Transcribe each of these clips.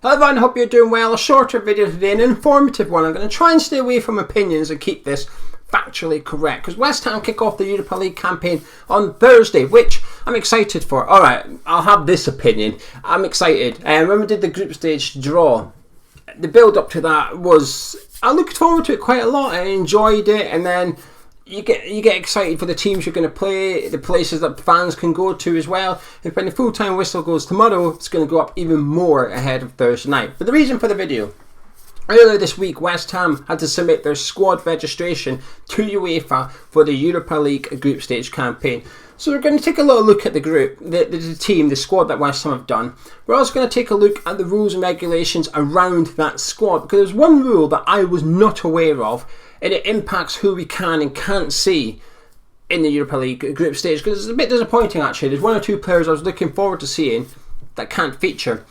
Hello everyone, hope you're doing well. A shorter video today, an informative one. I'm going to try and stay away from opinions and keep this factually correct, because West Ham kick off the Europa League campaign on Thursday, which I'm excited for. Alright, I'll have this opinion. I'm excited. When we did the group stage draw, the build up to that was, I looked forward to it quite a lot. I enjoyed it, and then you get excited for the teams you're going to play, the places that fans can go to as well. And when the full-time whistle goes tomorrow, it's going to go up even more ahead of Thursday night. But the reason for the video: earlier this week, West Ham had to submit their squad registration to UEFA for the Europa League group stage campaign. So we're going to take a little look at the group, the team, the squad that West Ham have done. We're also going to take a look at the rules and regulations around that squad, because there's one rule that I was not aware of, and it impacts who we can and can't see in the Europa League group stage, because it's a bit disappointing actually. There's one or two players I was looking forward to seeing that can't feature.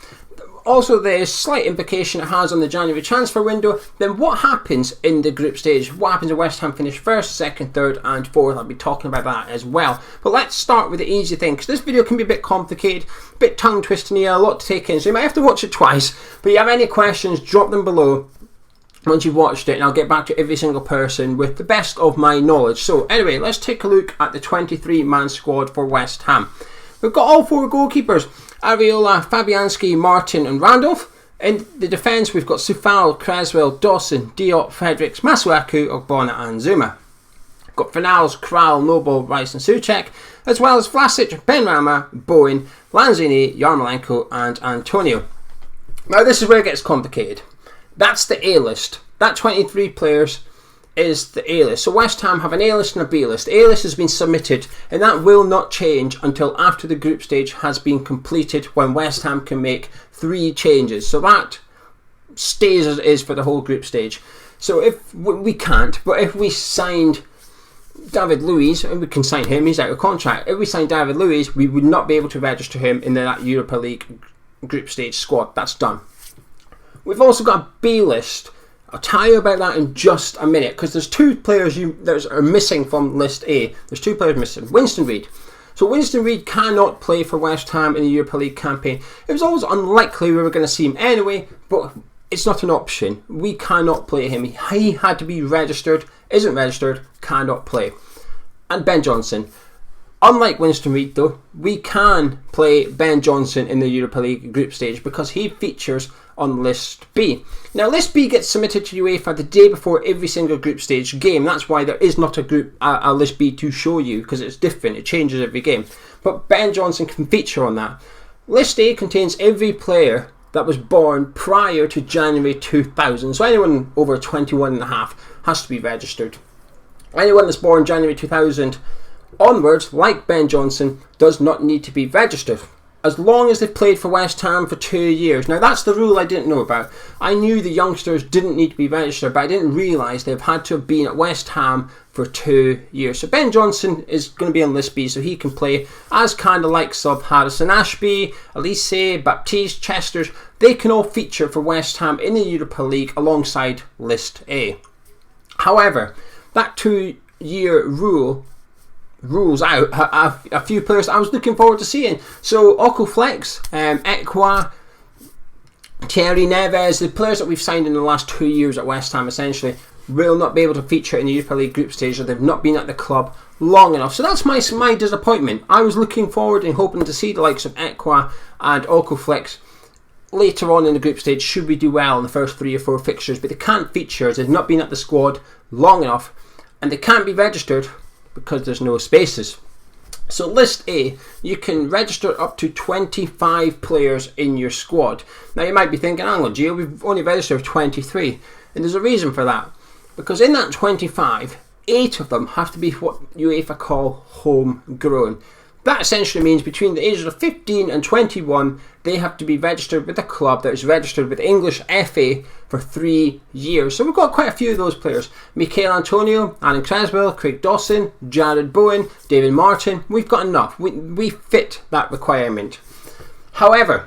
Also, there's slight implication it has on the January transfer window. Then what happens in the group stage? What happens if West Ham finish first, second, third and fourth? I'll be talking about that as well. But let's start with the easy thing, because this video can be a bit complicated, a bit tongue twisting here, a lot to take in, so you might have to watch it twice. But if you have any questions, drop them below once you've watched it, and I'll get back to every single person with the best of my knowledge. So anyway, let's take a look at the 23-man squad for West Ham. We've got all four goalkeepers: Areola, Fabianski, Martin and Randolph. In the defence, we've got Soufal, Creswell, Dawson, Diop, Fredericks, Masuaku, Ogbonna and Zuma. We've got Fornals, Kral, Noble, Rice and Souček, as well as Vlasic, Benrahma, Bowen, Lanzini, Yarmolenko and Antonio. Now this is where it gets complicated. That's the A-list. That 23 players is the A-list. So West Ham have an A-list and a B-list. A-list has been submitted, and that will not change until after the group stage has been completed, when West Ham can make 3 changes. So that stays as it is for the whole group stage. So if we can't, but if we signed David Luiz, and we can sign him, he's out of contract. If we signed David Luiz, we would not be able to register him in that Europa League group stage squad. That's done. We've also got a B-list. I'll tell you about that in just a minute, because there's 2 players that are missing from list A. There's 2 players missing. Winston Reid. So Winston Reid cannot play for West Ham in the Europa League campaign. It was always unlikely we were going to see him anyway, but it's not an option. We cannot play him. He had to be registered, isn't registered, cannot play. And Ben Johnson. Unlike Winston Reid though, we can play Ben Johnson in the Europa League group stage because he features on list B. Now list B gets submitted to UEFA the day before every single group stage game. That's why there is not a list B to show you, because it's different, it changes every game. But Ben Johnson can feature on that. List A contains every player that was born prior to January 2000. So anyone over 21 and a half has to be registered. Anyone that's born January 2000 onwards, like Ben Johnson, does not need to be registered, as long as they've played for West Ham for 2 years. Now that's the rule I didn't know about. I knew the youngsters didn't need to be registered, but I didn't realise they've had to have been at West Ham for 2 years. So Ben Johnson is going to be on list B, so he can play, as kind of likes of Harrison Ashby, Elise, Baptiste, Chesters. They can all feature for West Ham in the Europa League alongside list A. However, that 2-year rule rules out a few players I was looking forward to seeing. So Okuflex, Ekwa, Thierry Neves, the players that we've signed in the last 2 years at West Ham essentially will not be able to feature in the Europa League group stage, or they've not been at the club long enough. So that's my disappointment. I was looking forward and hoping to see the likes of Ekwa and Okuflex later on in the group stage, should we do well in the first 3 or 4 fixtures, but they can't feature as they've not been at the squad long enough, and they can't be registered because there's no spaces. So list A, you can register up to 25 players in your squad. Now you might be thinking, hang on Gio, we've only registered 23, and there's a reason for that, because in that 25, 8 of them have to be what UEFA call homegrown. That essentially means between the ages of 15 and 21, they have to be registered with a club that is registered with English FA for 3 years. So we've got quite a few of those players. Michail Antonio, Alan Creswell, Craig Dawson, Jared Bowen, David Martin. We've got enough. We fit that requirement. However,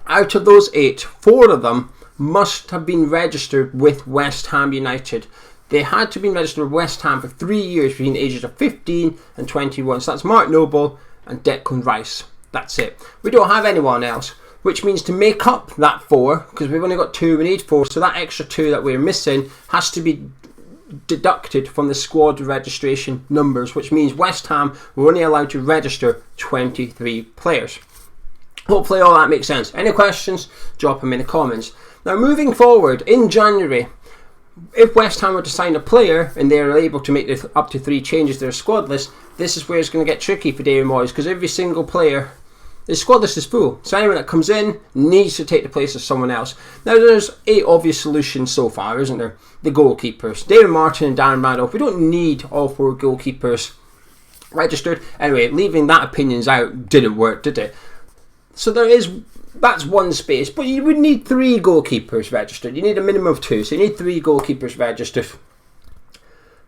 out of those 8, 4 of them must have been registered with West Ham United. They had to be registered with West Ham for 3 years between the ages of 15 and 21. So that's Mark Noble and Declan Rice. That's it. We don't have anyone else. which means to make up that 4, because we've only got 2, we need 4, so that extra 2 that we're missing has to be deducted from the squad registration numbers, which means West Ham were only allowed to register 23 players. Hopefully all that makes sense. Any questions, drop them in the comments. Now moving forward, in January, if West Ham were to sign a player and they're able to make up to 3 changes to their squad list, this is where it's going to get tricky for David Moyes, because every single player, the squad list is full. So anyone that comes in needs to take the place of someone else. Now there's 8 obvious solutions so far, isn't there? The goalkeepers, David Martin and Darren Randolph. We don't need all 4 goalkeepers registered. Anyway, leaving that opinions out didn't work, did it? So that's one space, but you would need 3 goalkeepers registered. You need a minimum of 2, so you need 3 goalkeepers registered.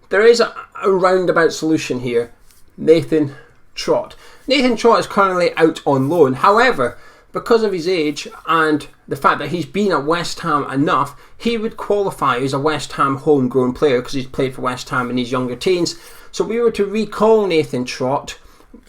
There is a roundabout solution here. Nathan Trott. Nathan Trott is currently out on loan. However, because of his age and the fact that he's been at West Ham enough, he would qualify as a West Ham homegrown player because he's played for West Ham in his younger teens. So if we were to recall Nathan Trott,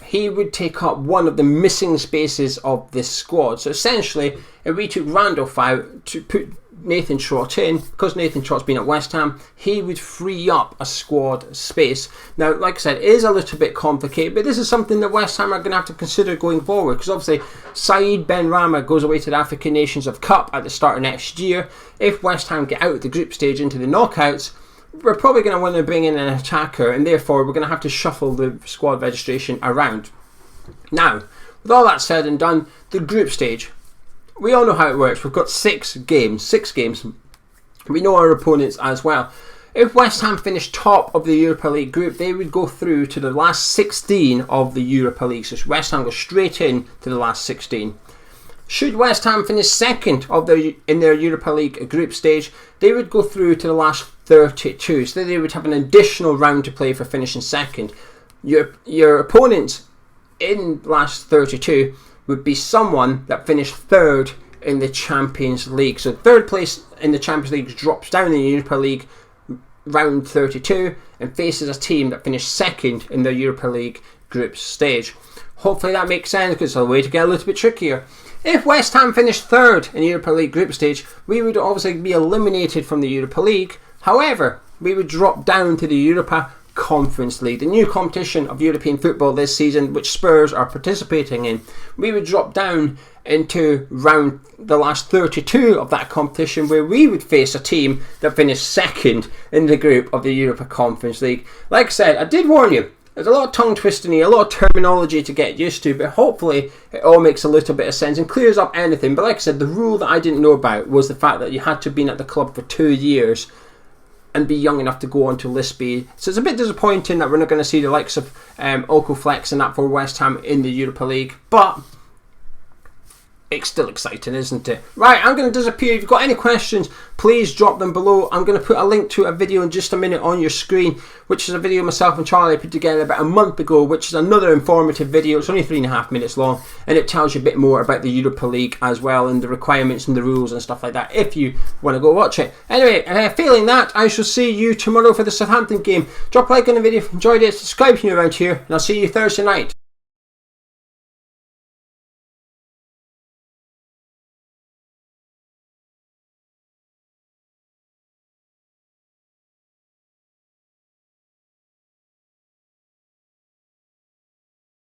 he would take up one of the missing spaces of this squad. So essentially, if we took Randolph out to put Nathan Trott in, because Nathan Trott's been at West Ham, he would free up a squad space. Now, like I said, it is a little bit complicated, but this is something that West Ham are going to have to consider going forward, because obviously Saeed Benrahma goes away to the African Nations of Cup at the start of next year. If West Ham get out of the group stage into the knockouts, we're probably going to want to bring in an attacker, and therefore we're going to have to shuffle the squad registration around. Now, with all that said and done, the group stage, we all know how it works. We've got 6 games. We know our opponents as well. If West Ham finish top of the Europa League group, they would go through to the last 16 of the Europa League. So West Ham goes straight in to the last 16. Should West Ham finish second in their Europa League group stage, they would go through to the last 32. So they would have an additional round to play for finishing second. Your opponents in last 32 would be someone that finished third in the Champions League. So third place in the Champions League drops down in the Europa League round 32 and faces a team that finished second in the Europa League group stage. Hopefully that makes sense, because it's a way to get a little bit trickier. If West Ham finished third in the Europa League group stage, we would obviously be eliminated from the Europa League. However, we would drop down to the Europa Conference League, the new competition of European football this season, which Spurs are participating in. We would drop down into round the last 32 of that competition, where we would face a team that finished second in the group of the Europa Conference League. Like I said, I did warn you, there's a lot of tongue twisting here, a lot of terminology to get used to, but hopefully it all makes a little bit of sense and clears up anything. But like I said, the rule that I didn't know about was the fact that you had to have been at the club for 2 years and be young enough to go on to List B. So it's a bit disappointing that we're not going to see the likes of Okoflex and that for West Ham in the Europa League, but it's still exciting, isn't it? Right, I'm going to disappear. If you've got any questions, please drop them below. I'm going to put a link to a video in just a minute on your screen, which is a video myself and Charlie put together about a month ago, which is another informative video. It's only 3.5 minutes long, and it tells you a bit more about the Europa League as well, and the requirements and the rules and stuff like that, if you want to go watch it. Anyway, failing that, I shall see you tomorrow for the Southampton game. Drop a like on the video if you enjoyed it, subscribe if you're around here, and I'll see you Thursday night.